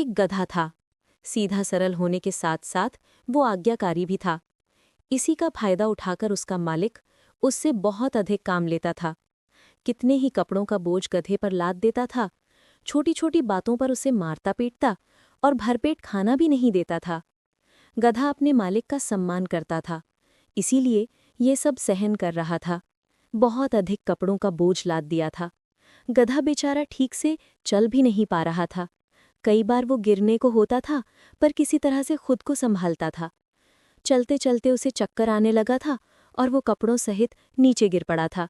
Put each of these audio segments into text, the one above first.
एक गधा था। सीधा सरल होने के साथ साथ वो आज्ञाकारी भी था। इसी का फायदा उठाकर उसका मालिक उससे बहुत अधिक काम लेता था। कितने ही कपड़ों का बोझ गधे पर लाद देता था। छोटी छोटी बातों पर उसे मारता पीटता और भरपेट खाना भी नहीं देता था। गधा अपने मालिक का सम्मान करता था, इसीलिए ये सब सहन कर रहा था। बहुत अधिक कपड़ों का बोझ लाद दिया था। गधा बेचारा ठीक से चल भी नहीं पा रहा था। कई बार वो गिरने को होता था, पर किसी तरह से खुद को संभालता था। चलते चलते उसे चक्कर आने लगा था और वो कपड़ों सहित नीचे गिर पड़ा था।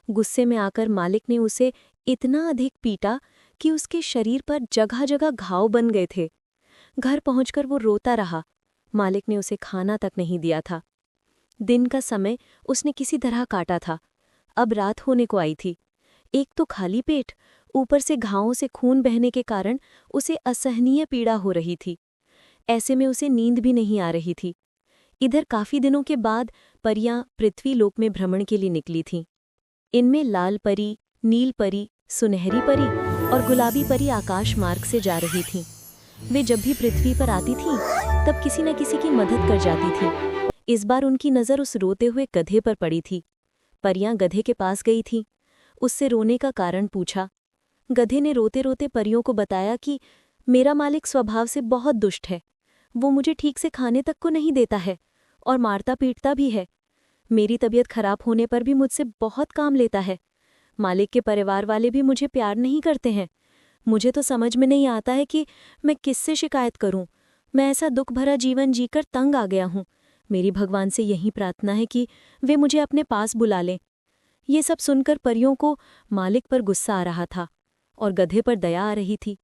गुस्से में आकर मालिक ने उसे इतना अधिक पीटा कि उसके शरीर पर जगह जगह घाव बन गए थे। घर पहुंचकर वो रोता रहा। मालिक ने उसे खाना तक नहीं दिया था। दिन का समय उसने किसी तरह काटा था। अब रात होने को आई थी। एक तो खाली पेट, ऊपर से घावों से खून बहने के कारण उसे असहनीय पीड़ा हो रही थी। ऐसे में उसे नींद भी नहीं आ रही थी। इधर काफी दिनों के बाद परियां पृथ्वी लोक में भ्रमण के लिए निकली थीं। इनमें लाल परी, नील परी, सुनहरी परी और गुलाबी परी आकाश मार्ग से जा रही थीं। वे जब भी पृथ्वी पर आती थीं, तब किसी न किसी की मदद कर जाती थीं। इस बार उनकी नज़र उस रोते हुए गधे पर पड़ी थी। परियां गधे के पास गई थीं। उससे रोने का कारण पूछा। गधे ने रोते रोते परियों को बताया कि मेरा मालिक स्वभाव से बहुत दुष्ट है। वो मुझे ठीक से खाने तक को नहीं देता है और मारता पीटता भी है। मेरी तबीयत खराब होने पर भी मुझसे बहुत काम लेता है। मालिक के परिवार वाले भी मुझे प्यार नहीं करते हैं। मुझे तो समझ में नहीं आता है कि मैं किससे शिकायत करूं। मैं ऐसा दुख भरा जीवन जीकर तंग आ गया हूं। मेरी भगवान से यही प्रार्थना है कि वे मुझे अपने पास बुला लें। ये सब सुनकर परियों को मालिक पर गुस्सा आ रहा था और गधे पर दया आ रही थी।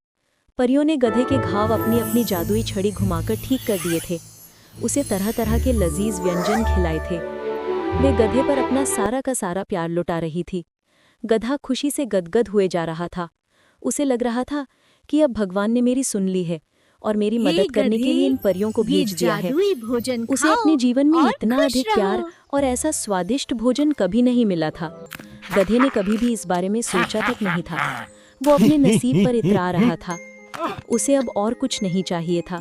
परियों ने गधे के घाव अपनी अपनी जादुई छड़ी घुमाकर ठीक कर दिए थे। उसे तरह तरह के लजीज व्यंजन खिलाए थे। वे गधे पर अपना सारा का सारा प्यार लुटा रही थी। गधा खुशी से गदगद हुए जा रहा था। उसे लग रहा था कि अब भगवान ने मेरी सुन ली है और मेरी मदद करने के लिए इन परियों को भेज दिया है। उसे अपने जीवन में इतना अधिक प्यार और ऐसा स्वादिष्ट भोजन कभी नहीं मिला था। गधे ने कभी भी इस बारे में सोचा तक नहीं था। वो अपने नसीब पर इतरा रहा था। उसे अब और कुछ नहीं चाहिए था।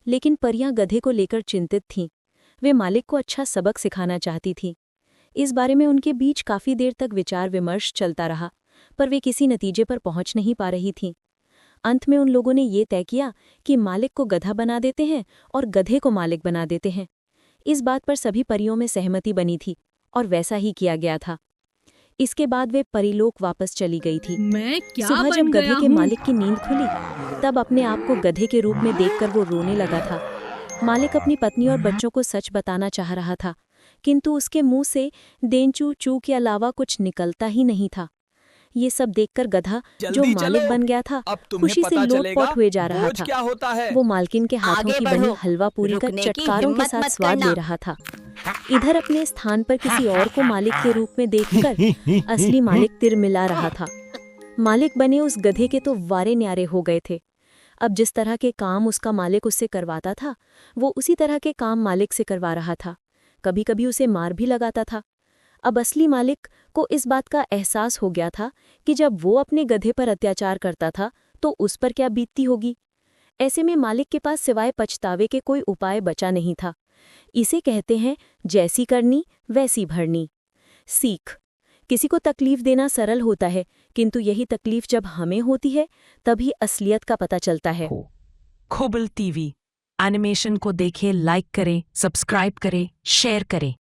लेकिन परियां गधे को लेकर चिंतित थीं। वे मालिक को अच्छा सबक सिखाना चाहती थीं। इस बारे में उनके बीच काफी देर तक विचार विमर्श चलता रहा, पर वे किसी नतीजे पर पहुंच नहीं पा रही थीं। अंत में उन लोगों ने ये तय किया कि मालिक को गधा बना देते हैं और गधे को मालिक बना देते हैं। इस बात पर सभी परियों में सहमति बनी थी और वैसा ही किया गया था। इसके बाद वे परीलोक वापस चली गई थी। सुबह जब गधे के मालिक की नींद खुली, तब अपने आप को गधे के रूप में देखकर वो रोने लगा था। मालिक अपनी पत्नी और बच्चों को सच बताना चाह रहा था, किंतु उसके मुंह से देंचू चू के अलावा कुछ निकलता ही नहीं था। ये सब देखकर गधा, जो मालिक बन गया था, खुशी से लोटपोट हुए जा रहा था। क्या होता है? वो मालकिन के हाथों की बनी हलवा पूरी का चटकारों के साथ स्वाद ले रहा था। इधर अपने स्थान पर किसी और को मालिक के रूप में देखकर असली मालिक तिरमिला रहा था। मालिक बने उस गधे के तो वारे न्यारे हो गए थे। अब जिस तरह के काम उसका मालिक उससे करवाता था, वो उसी तरह के काम मालिक से करवा रहा था। कभी कभी उसे मार भी लगाता था। अब असली मालिक को इस बात का एहसास हो गया था कि जब वो अपने गधे पर अत्याचार करता था तो उस पर क्या बीतती होगी। ऐसे में मालिक के पास सिवाय पछतावे के कोई उपाय बचा नहीं था। इसे कहते हैं जैसी करनी वैसी भरनी। सीख: किसी को तकलीफ देना सरल होता है, किंतु यही तकलीफ जब हमें होती है तभी असलियत का पता चलता है। खोबल टीवी एनिमेशन को देखें, लाइक करें, सब्सक्राइब करें, शेयर करें।